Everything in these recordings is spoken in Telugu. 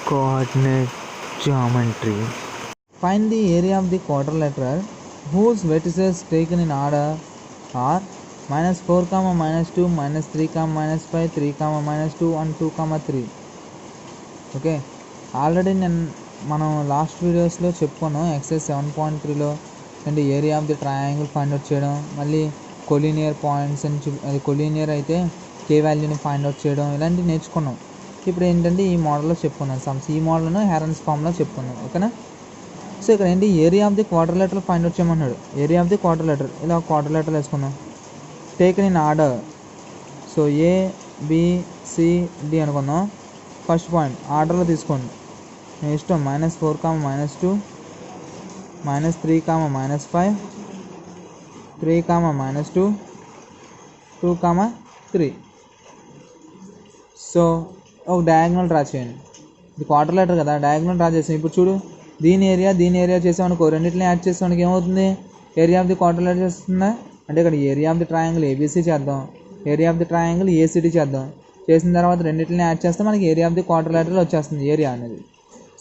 Coordinate geometry. Find the area of the quadrilateral whose vertices taken in order are -4, -2, -3, -5, 3, -2 and 2, 3. Okay, already మనం లాస్ట్ వీడియోస్లో చెప్పుకున్నాం. ఎక్సైజ్ 7.3లో and area of the triangle find out చేయడం, మళ్ళీ కొలీనియర్ పాయింట్స్ అని అది కొలీనియర్ అయితే కే వాల్యూని ఫైండ్ అవుట్ చేయడం, ఇలాంటివి నేర్చుకున్నాం. ఇప్పుడు ఏంటంటే ఈ మోడల్లో చెప్పుకున్నాం. సమ్స్ ఈ మోడల్ను హెరన్స్ ఫామ్లో చెప్పుకున్నాం. ఓకేనా? సో ఇక్కడ ఏంటి, area of the quadrilateral find out చేయమన్నాడు. ఏరియా ఆఫ్ ది క్వాడ్రిలేటరల్, ఇలా క్వాడ్రిలేటరల్ వేసుకున్నాం. Taken in order, so ABCD అనుకుందాం. ఫస్ట్ పాయింట్ ఆర్డర్లో తీసుకోండి, మీ ఇష్టం. -4, -2, -3, -5, 3, -2, 2, 3. సో ఒక డయాగ్నల్ డ్రా చేయండి. ఇది క్వాడ్రిలేటరల్ కదా, డయాగ్నల్ డ్రా చేసాం. ఇప్పుడు చూడు, దీని ఏరియా చేసామనుకో, రెండింటిని యాడ్ చేసామనుకో ఏమవుతుంది, ఏరియా ఆఫ్ ది క్వాడ్రిలేటరల్ చేస్తుందా? అంటే ఇక్కడ area of the triangle ABC చేద్దాం, area of the triangle ACD చేద్దాం. చేసిన తర్వాత రెండింటిని యాడ్ చేస్తే మనకి ఏరియా ఆఫ్ ది క్వాడ్రిలేటరల్ వచ్చేస్తుంది, ఏరియా అనేది.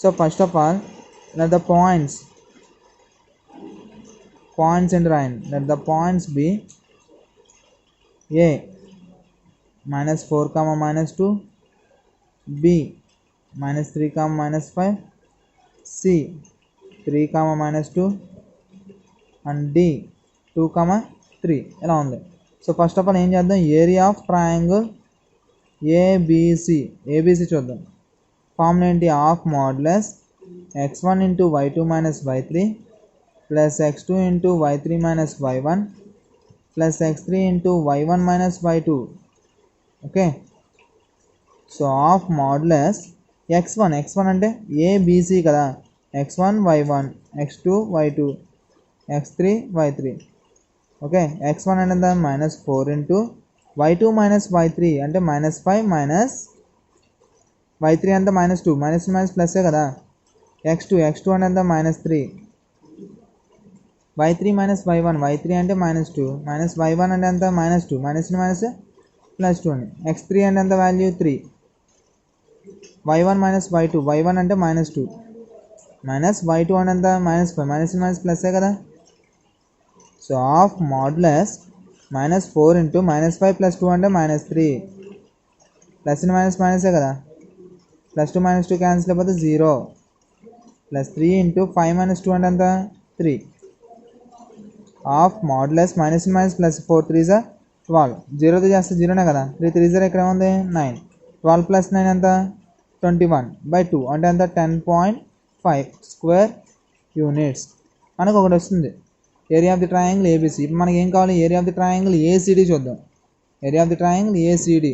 So first of all let the points and line, let the points be A -4, -2, B -3, -5, C 3, -2 and D 2, 3. ఇలా ఉంది. సో ఫస్ట్ ఆఫ్ ఆల్ ఏం చేద్దాం, ఏరియా ఆఫ్ ట్రయాంగిల్ ABC చూద్దాం. ఫార్ములా ఏంటి, half modulus x1 × y2 - y3 plus x2 × y3 - y1 plus x3 × y1 - y2. Okay, so of modulus x1 అంటే ABC కదా, x1 y1, x2 y2, x3 y3. Okay, x1 అంటే -4 × y2 - y3 అంటే -5 y3 అంటే -2, మైనస్ ప్లస్సే కదా. x2 అంటే -3, y3 - y1, y3 అంటే -2, y1 అంటే ఎంత -2, మైనస్ +2 అని. x3 అంటే ఎంత వాల్యూ 3, y1 - y2, y1 అంటే -2, y2 అంటే ఎంత -5, మైనస్ ప్లస్సే కదా. సో ఆఫ్ మోడ్యులస్ -4 × -5 + 2 అంటే -3, ప్లస్ మైనసే కదా. +2 - 2 క్యాన్సిల్ అయిపోతే 0, +3 × 5 - 2 అంటే ఎంత 3. ఆఫ్ మోడ్యులస్ -+ 4 3s 12, 0తో చేస్తే 0నే కదా. 3 3s ఇక్కడ ఏముంది 9, 12 + 9 ఎంత 21/2 అంటే ఎంత 10.5 స్క్వేర్ యూనిట్స్ మనకు ఒకటి వస్తుంది. Area of the triangle ABC. ఇప్పుడు మనకి ఏం కావాలి, area of the triangle ACD చూద్దాం. Area of the triangle ACD,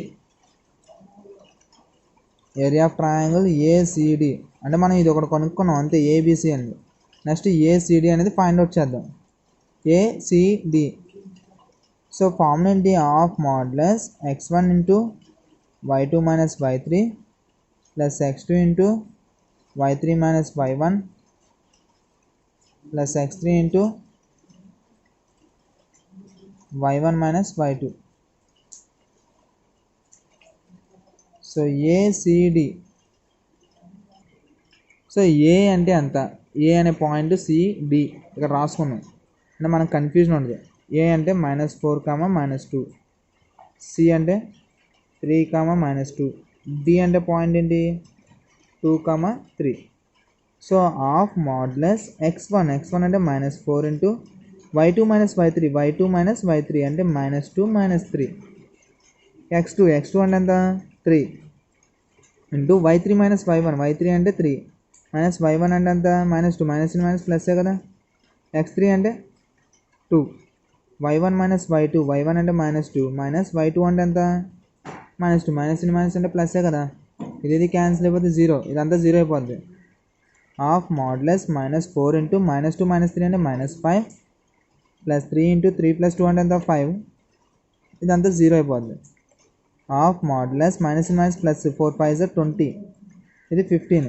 area of triangle ACD అంటే మనం ఇది ఒకటి కొనుక్కున్నాం అంతే, ABC అనేది. నెక్స్ట్ ACD అనేది ఫైండ్ అవుట్ చేద్దాం. ACD, సో ఫార్ములా ఏంటి, half modulus x1 × y2 - y3 plus x2 × y3 - y1 plus x3 × y1 - y2. So ACD, so A అంటే అంత, ఏ అనే పాయింట్ CD ఇక్కడ రాసుకున్నాం అంటే మనకు కన్ఫ్యూజన్ ఉండదు. ఏ అంటే -4, -2, C అంటే 3, -2, D అంటే పాయింట్ ఏంటి 2, 3. సో ఆఫ్ మోడ్యులస్ x1 అంటే -4 × y2 - y3, y2 - y3 అంటే -2 - 3. x2 అంటే ఎంత 3 × y3 - y1, y3 అంటే 3, y1 అంటే ఎంత -2, మైనస్ ప్లస్సే కదా. x3 అంటే 2, y1 - y2, y1 అంటే -2, y2 అంటే ఎంత -2, మైనస్ అంటే ప్లస్సే కదా. ఇది క్యాన్సిల్ అయిపోతే 0, ఇదంతా 0 అయిపోద్ది. ఆఫ్ మోడ్యులస్ -4 × -2 - 3 అంటే -5 ప్లస్ 3 × 3 + 2 అంటే ఎంత 5, ఇదంతా 0 అయిపోద్ది. Of modulus minus plus 4 5s 20, ఇది 15.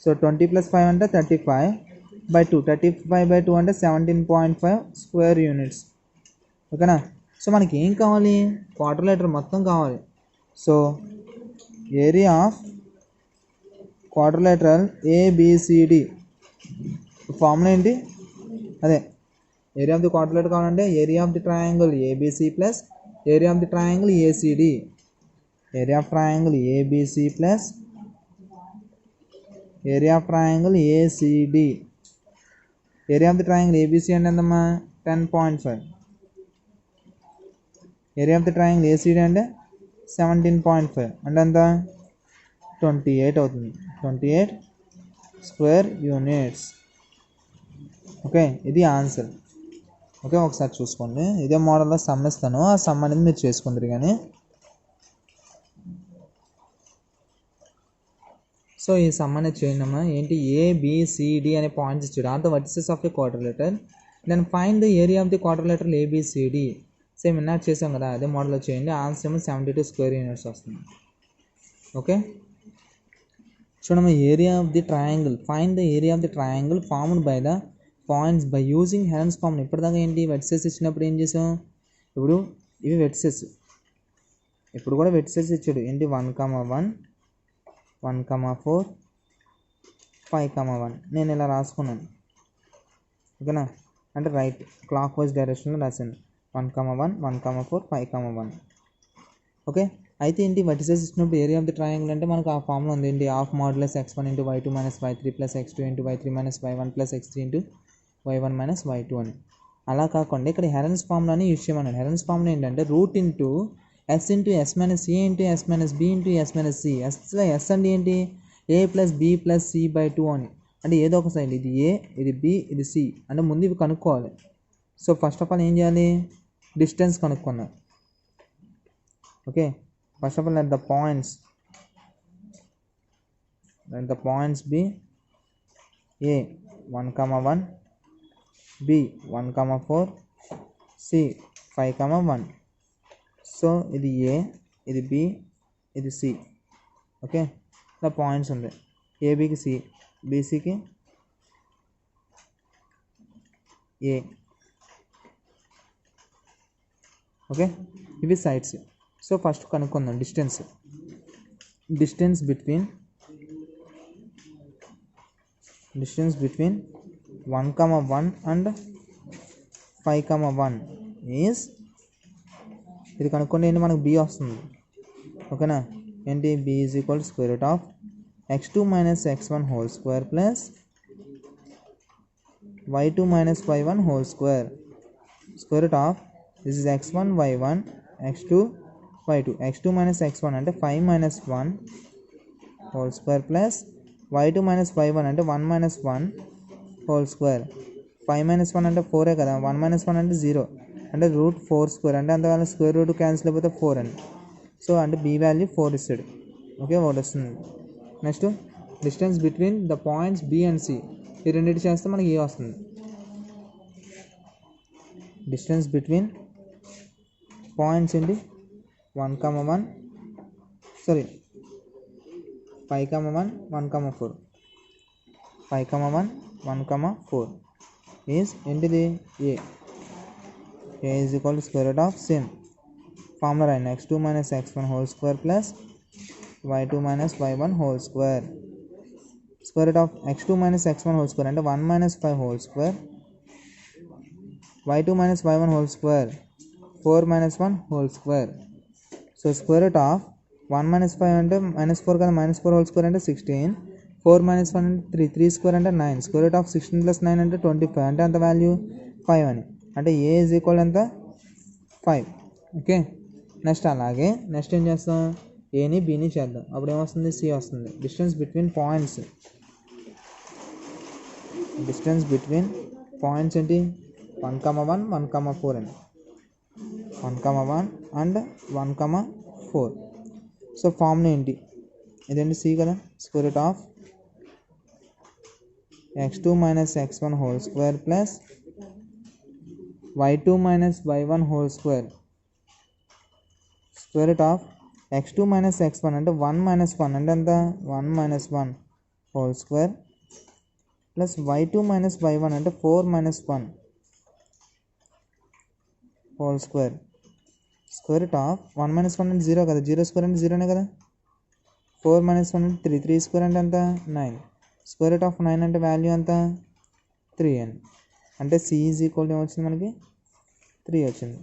సో 20 + 5 అంటే 35/2, 35/2 అంటే 17.5 స్క్వేర్ యూనిట్స్. ఓకేనా? సో మనకి ఏం కావాలి, క్వాడ్రిలేటర్ మొత్తం కావాలి. So area of quadrilateral A B C D formula ఏంటి? అదే ఏరియా ఆఫ్ ది క్వాడ్రిలేటర్ కావాలంటే area of the triangle A B C plus area of the triangle A C D. Area of triangle A B C plus area of triangle A C D. Area of the triangle A B C అంటే ఎంతమ్మా? 10.5. Area of the triangle A C D అంటే 17.5 అంటే ఎంత? 28 అవుతుంది. 28 స్క్వేర్ యూనిట్స్. ఓకే, ఇది ఆన్సర్. ఓకే, ఒకసారి చూసుకోండి. ఇదే మోడల్లో సమ్ ఇస్తాను, ఆ సమ్ అనేది మీరు చేసుకుంటారు. కానీ సో ఈ సమ్ అనేది చేయండి అమ్మా. ఏంటి? ఏబిసిడి అనే పాయింట్స్ ఇచ్చాడు. Are the vertices of a quadrilateral, then find the area of the quadrilateral ABCD. Same ఇన్నాడు చేసాం కదా, అదే మోడల్లో చేయండి. ఆన్సర్ ఏమో 72 స్క్వేర్ యూనిట్స్ వస్తుంది. ఓకే, చూడమ్మా. Area of the triangle, find the area of the triangle formed by the points by using Heron's formula. ఇప్పటిదాకా ఏంటి? వెర్టిసెస్ ఇచ్చినప్పుడు ఏం చేసాం? ఇప్పుడు ఇవి వెర్టిసెస్, ఇప్పుడు కూడా వెర్టిసెస్ ఇచ్చాడు. ఏంటి? 1,1 1,4 5,1 నేను ఇలా రాసుకున్నాను. ఓకేనా? అంటే రైట్ క్లాక్ వైజ్ డైరెక్షన్లో రాశాను. 1,1 1,4 5,1. ఓకే, అయితే ఏంటి? వర్టిసెస్ ఇచ్చినప్పుడు ఏరియా ఆఫ్ ది ట్రయాంగిల్ అంటే మనకు ఆ ఫార్ములా ఉంది. ఏంటి? Half modulus x1 into y2 minus y3 plus x2 into y3 minus y1 plus x3 into y1 minus y2 అని. అలా కాకుండా ఇక్కడ హెలెన్స్ ఫార్ములాని యూజ్ చేయమన్నాడు. హెలెన్స్ ఫార్ములా ఏంటంటే root into S into S minus A into S minus B into S minus C. S అంటే ఏంటి? A plus B plus C by 2 అని. అంటే ఏదో ఒక సైడ్, ఇది ఏ, ఇది బి, ఇది సి అంటే ముందు ఇవి కనుక్కోవాలి. సో ఫస్ట్ ఆఫ్ ఆల్ ఏం చేయాలి? డిస్టెన్స్ కనుక్కున్నాం. Okay, first of all let the points be a 1,1, b 1,4, c 5,1. So ఇది ఏ, ఇది బి, ఇది సి. ఓకే, ఇలా పాయింట్స్ ఉంది. ఏబికి సి, బీసీకి ఏ. ఓకే, ఇవి సైడ్స్. సో ఫస్ట్ కనుక్కుందాం distance. Distance between 1,1 and 5,1 is, ఇది కనుక్కోండి. ఏంటి? మనకు బి వస్తుంది. ఓకేనా? ఏంటి? B is equal square root of x2 minus x1 whole square plus y2 minus y1 whole square. Square root of this is x1 y1 x2 y2. x2 minus x1 అంటే 5 minus 1 whole square plus y2 minus y1 అంటే 1 మైనస్ 1 హోల్ స్క్వేర్. 5 మైనస్ 1 అంటే 4 కదా, 1 మైనస్ 1 అంటే 0 అంటే రూట్ 4 స్క్వేర్ అంటే అంతవల్ల స్క్వేర్ రూట్ క్యాన్సిల్ అయిపోతే 4 అని. సో అంటే బి వాల్యూ 4 ఇస్తాడు. ఓకే, ఒకటి వస్తుంది. Next distance between the points B and C, ఈ రెండింటి చేస్తే మనకి ఏ వస్తుంది. డిస్టెన్స్ బిట్వీన్ పాయింట్స్ ఏంటి? 1,1 సారీ 5,1 1,4 5,1 1,4 ఈజ్ ఏంటిది? A. A is equal to square root of same formula రాయండి. x2 minus x1 whole square plus y2 minus y1 whole square. Square root of x2 minus x1 whole square అంటే 1 minus 5 whole square, y2 minus y1 whole square 4 minus 1 whole square. So square root of 1 minus 5 అంటే మైనస్ 4 కదా, మైనస్ 4 హోల్ స్క్వేర్ అంటే 16, 4 మైనస్ 1 అంటే 3, 3 స్క్వేర్ అంటే 9. స్క్వేర్ రూట్ ఆఫ్ 16 ప్లస్ 9 అంటే 25 అంటే అంత వాల్యూ 5 అని. అంటే ఏ ఈజ్ ఈక్వల్ ఎంత? 5. ఓకే, నెక్స్ట్ అలాగే నెక్స్ట్ ఏం చేస్తాం? ఏని బిని చేద్దాం. అప్పుడు ఏమొస్తుంది? సి వస్తుంది. Distance between points, distance between points ఏంటి? 1,1 1,4 అని. 1,1 అండ్ 1,4. సో ఫార్ములా ఏంటి? ఇదేంటి? సి కదా. Square root of x2 minus x1 whole square plus y2 minus y1 whole square. Square root of x2 minus x1 అంటే 1 మైనస్ 1 అంటే ఎంత? 1 minus 1 whole square plus y2 minus y1 అంటే 4 minus 1 whole square. Square root of 1 minus 1 అంటే 0 కదా, 0 స్క్వేర్ అంటే 0నే కదా. 4 - 1 అంటే 3. 3 స్క్వేర్ అంటే ఎంత 9. స్క్వేర్ రూట్ ఆఫ్ 9 అంటే వాల్యూ ఎంత 3 అని. అంటే సి ఈజ్ ఈక్వల్ టు ఏమొచ్చింది మనకి 3 వచ్చింది.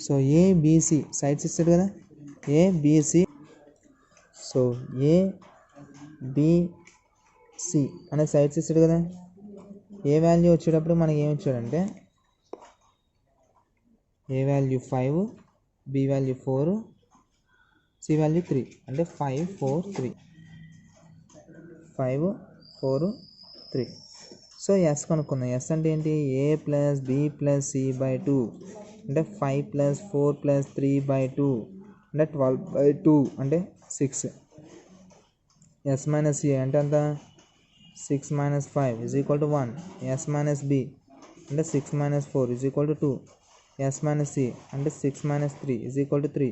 సో ఏబిసి సైడ్స్ ఇస్తాడు కదా, ఏబిసి. సో ఏబిసి అనే సైడ్స్ ఇస్తాడు కదా. ఏ వాల్యూ వచ్చేటప్పుడు మనకి ఏమి ఇచ్చాడంటే A value 5, B value 4, C value 3 అంటే 5 4 3 5 4 3. సో ఎస్ కనుక్కుందాం. ఎస్ అంటే ఏంటి, A plus B plus C by 2 అంటే 5 + 4 + 3/2 అంటే 12/2 అంటే 6. ఎస్ మైనస్ ఏ అంటే ఎంత 6 - 5 = 1. ఎస్ మైనస్ బి అంటే 6 - 4 = 2. ఎస్ మైనస్ సి అంటే 6 - 3 = 3.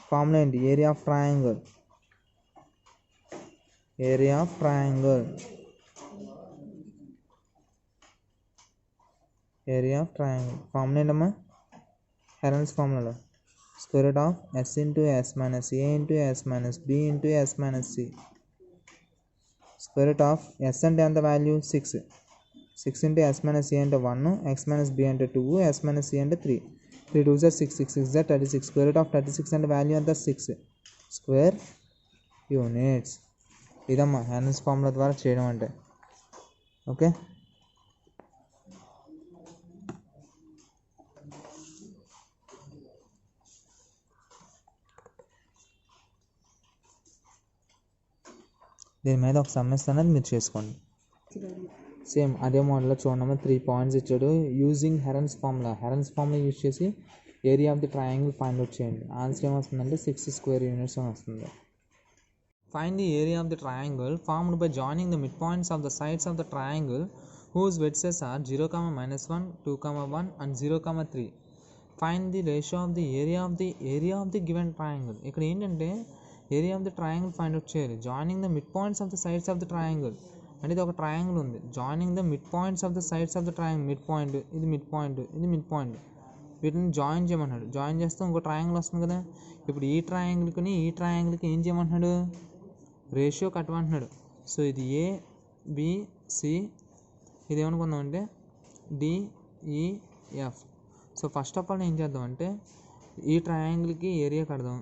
ఫార్ములా ఏంటి, area of triangle. Area of triangle formula ఏంటమ్మా, హెరాన్స్ ఫార్ములాలో square root of S into S minus A into S minus B into S minus C. Square root of S అంటే ఎంత value 6. 6 into S minus A అంటే 1, ఎక్స్ మైనస్ బి అంటే 2, ఎస్ మైనస్ సి అంటే 3. 3 2 6, 6 6 36. స్క్వేర్ రూట్ ఆఫ్ 36 అంటే వాల్యూ ఎంత 6 స్క్వేర్ యూనిట్స్. ఇదమ్మా హెరాన్స్ ఫార్ములా ద్వారా చేయడం అంటే. ఓకే, దీని మీద ఒక సమ్ ఇస్తాను, అది మీరు చేసుకోండి. సేమ్ అదే మోడల్లో చూడండి, 3 పాయింట్స్ ఇచ్చాడు. యూజింగ్ హెరాన్స్ ఫార్ములా యూజ్ చేసి area of the triangle find out చేయండి. ఆన్సర్ ఏమొస్తుందంటే 6 స్క్వేర్ యూనిట్స్ అని వస్తుంది. Find the area of the triangle formed by joining the mid points of the sides of the triangle whose vertices are 0, -1, 2, 1 and 0, 3. Find the ratio of the area of the given triangle. ఇక్కడ ఏంటంటే area of the triangle find out చేయాలి. Joining the mid points of the sides of the triangle అంటే ఇది ఒక ట్రయాంగిల్ ఉంది. Joining the mid points of the sides of the triangle, mid point ఇది, మిడ్ పాయింట్ ఇది, మిడ్ పాయింట్, వీటిని జాయిన్ చేయమన్నాడు. జాయిన్ చేస్తే ఇంకో ట్రయాంగిల్ వస్తుంది కదా. ఇప్పుడు ఈ ట్రయాంగిల్కి ఏం చేయమంటున్నాడు, రేషియో కట్టమంటున్నాడు. సో ఇది ఏబిసి, ఇది ఏమనుకుందాం అంటే D E F. So first of all ఏం చేద్దామంటే ఈ ట్రయాంగిల్కి ఏరియా కడదాం,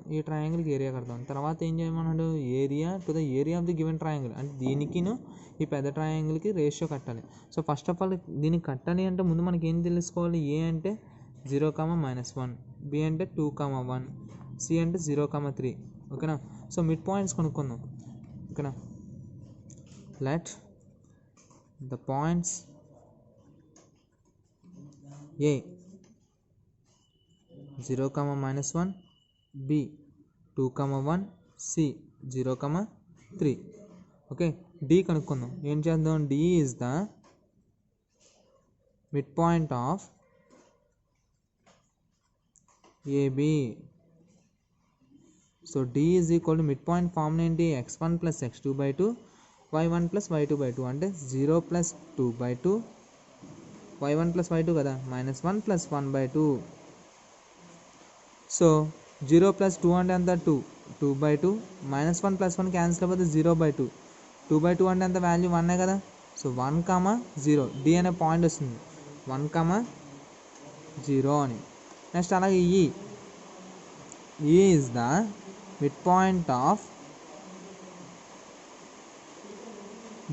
తర్వాత ఏం చేయమన్నాడు, area to the area of the given triangle అంటే దీనికిను ఈ పెద్ద ట్రయాంగిల్కి రేషియో కట్టాలి. సో ఫస్ట్ ఆఫ్ ఆల్ దీనికి కట్టాలి అంటే ముందు మనకి ఏం తెలుసుకోవాలి, ఏ అంటే 0, -1, బి అంటే 2, 1, సి అంటే 0, 3. ఓకేనా. సో మిడ్ పాయింట్స్ కొనుక్కుందాం. ఓకేనా, let the points A 0, -1, B 2, 1, C 0, 3. Okay, D కనుక్కుందాం. ఏం చేద్దాం, D is the mid point of AB. So D is equal to mid point formula ఏంటి, x1 + x2/2, y1 + y2/2 అంటే 0 + 2/2, y1 + y2 కదా, -1 + 1/2. సో 0 + 2 అంటే ఎంత 2, 2/2, -1 + 1 క్యాన్సిల్ అయిపోతే 0/2, 2/2 అంటే ఎంత వాల్యూ 1 కదా. సో 1, 0 డి అనే పాయింట్ వస్తుంది, 1, 0 అని. నెక్స్ట్ అలాగే ఈ is the mid point of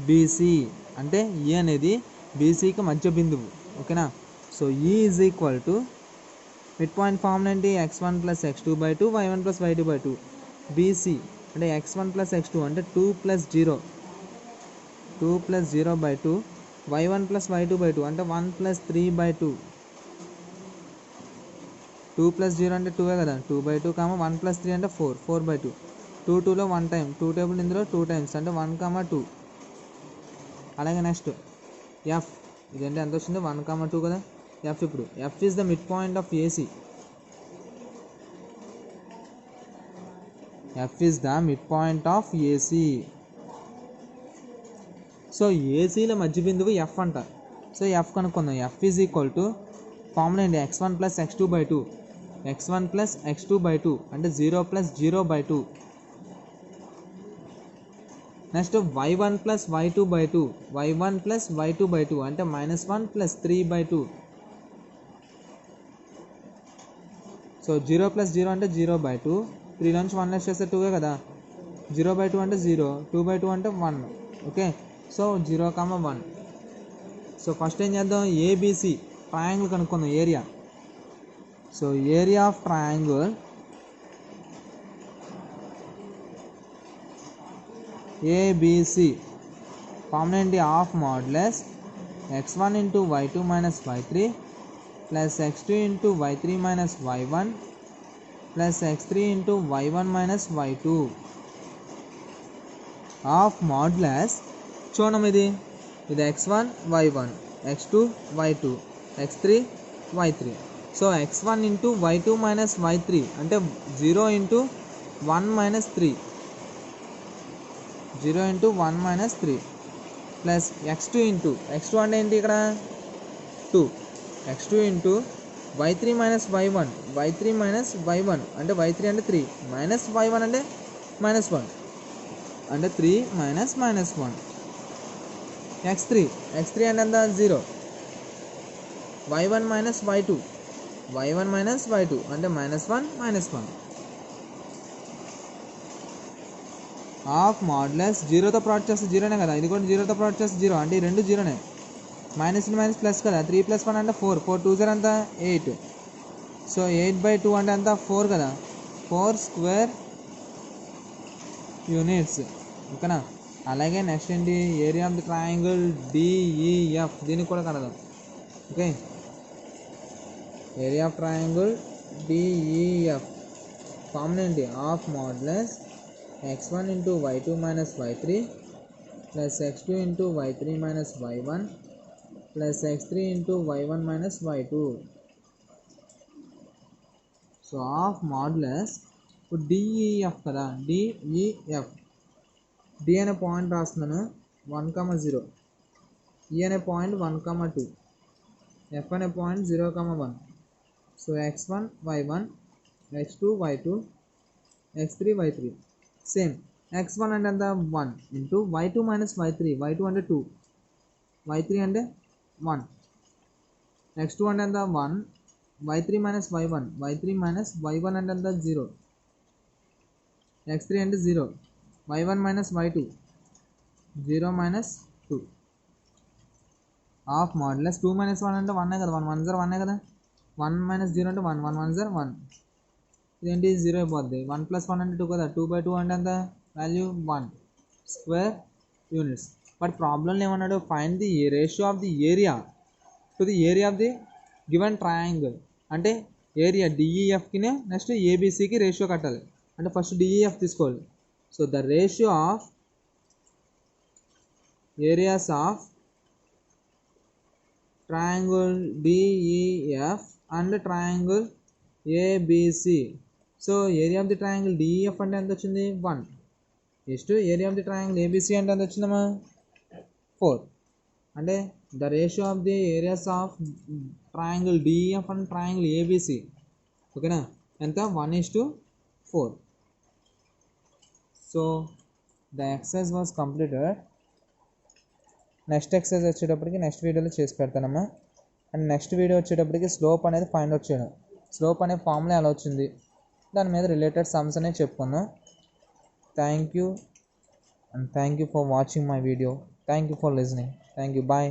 BC అంటే ఈ అనేది బీసీకి మధ్య బిందువు. ఓకేనా. సో ఈ is equal to mid point formula ఏంటి, x1 + x2/2, y1 + y2/2. BC అంటే x1 + x2 అంటే 2 + 0, 2 + 0/2, y1 + y2/2 అంటే 1 + 3/2. 2 + 0 అంటే 2 కదా, 2/2, 1 + 3 అంటే 4, 4/2. 2 2లో 1 టైం, 2 టేబుల్ ఇందులో 2 టైమ్స్ అంటే 1, 2. అలాగే నెక్స్ట్ ఎఫ్, ఇదంటే ఎంత వచ్చింది 1, 2 కదా. ఎఫ్ ఇప్పుడు F is the mid point of AC. F is the mid point of AC. So ఏసీలో మధ్య బిందువు ఎఫ్ అంట. సో ఎఫ్ కనుక్కుందాం. F is equal to formula ఏంటి, x1 + x2/2, x1 + x2/2 అంటే 0 + 0/2, next y1 plus y2/2 y1 plus y2/2 అంటే -1 ప్లస్ 3/2. సో 0 ప్లస్ 0 అంటే 0/2. 3 నుంచి 1 లెస్ చేస్తే 2 కదా. 0/2 అంటే 0, 2/2 అంటే 1. Okay, so 0, 1. సో ఫస్ట్ ఏం చేద్దాం, ఏబిసి ట్రయాంగిల్ కనుక్కుందాం area. So area of triangle ABC formula ఏంటి, half modulus x1 into y2 minus y3 plus x2 into y3 minus y1 plus x3 into y1 minus y2 half modulus. చూడండి, ఇది x1 y1, x2 y2, x3 y3. So x1 into y2 minus y3 అంటే 0 into 1 minus 3, 0 into 1 minus 3 plus x2 అంటే ఏంటి ఇక్కడ 2, x2 into y3 minus y1, y3 minus y1 అంటే y3 అంటే 3 మైనస్ y1 అంటే -1 అంటే 3 మైనస్ -1. x3 అంటే ఎంత 0, y1 minus y2, y1 minus y2 అంటే -1 ఆఫ్ మాడ్యులస్. 0తో ప్రోడక్ట్ చేస్తే 0నే కదా, ఇది కూడా 0తో ప్రోడక్ట్ చేస్తే 0 అంటే ఈ రెండు 0నే. మైనస్ మైనస్ ప్లస్ కదా, 3 + 1 అంటే 4, 4 2 ఎంత 8. సో 8/2 అంటే ఎంత 4 కదా, 4 స్క్వేర్ యూనిట్స్. ఓకేనా. అలాగే నెక్స్ట్ ఏంటి, area of the triangle DEF, దీనికి కూడా కడదాం. Okay, area of triangle DEF formula ఏంటి, half modulus x1 into y2 minus y3 plus x2 into y3 minus y1 plus x3 into y1 minus y2. So half modulus. ఇప్పుడు డిఈఎఫ్ కదా, డిఈఎఫ్, డి అనే పాయింట్ రాస్తున్నాను 1, 0, ఈ అనే పాయింట్ 1, 2, ఎఫ్ అనే point 0, 1. So x1 y1, x2 y2, x3 y3. Same x1 అంటే ఎంత 1 into y2 minus y3, y2 అంటే 2, y3 అంటే 1, x2 అంటే ఎంత 1, y3 minus y1, y3 minus y1 అంటే ఎంత 0, x3 అంటే 0, y1 minus y2, 0 minus 2. Of modulus 2 minus 1 అంటే 1 కదా, 1 1 0 1 కదా, 1 మైనస్ 0 అంటే 1, 1 1 0 1. ఇదేంటి 0 అయిపోద్ది. 1 + 1 అంటే 2 కదా, 2/2 అంటే ఎంత వాల్యూ 1 స్క్వేర్ యూనిట్స్. బట్ ప్రాబ్లంలో ఏమన్నాడు, find the ratio of the area to the area of the given triangle. అంటే ఏరియా డిఈఎఫ్కి నెక్స్ట్ ఏబిసికి రేషియో కట్టాలి. అంటే ఫస్ట్ డిఈఎఫ్ తీసుకోవాలి. So the ratio of areas of triangle D E F and triangle A B C. So area of the triangle D E F అంటే ఎంత వచ్చింది 1, next area of the triangle A B C అంటే ఎంత వచ్చిందమ్మా 4. అంటే the ratio of the areas of triangle D E F and triangle ABC, ఓకేనా, ఎంత 1:4. So the exercise was completed. Next exercise వచ్చేటప్పటికి నెక్స్ట్ వీడియోలో చేసి పెడతానమ్మా. అండ్ నెక్స్ట్ వీడియో వచ్చేటప్పటికి స్లోప్ అనేది ఫైండ్ అవుట్ చేయడం. స్లోప్ అనే ఫార్ములా ఎలా వచ్చింది, దాని మీద రిలేటెడ్ సమ్స్ అనేవి చెప్పుకుందాం. Thank you and thank you for watching my video. Thank you for listening. Thank you. Bye.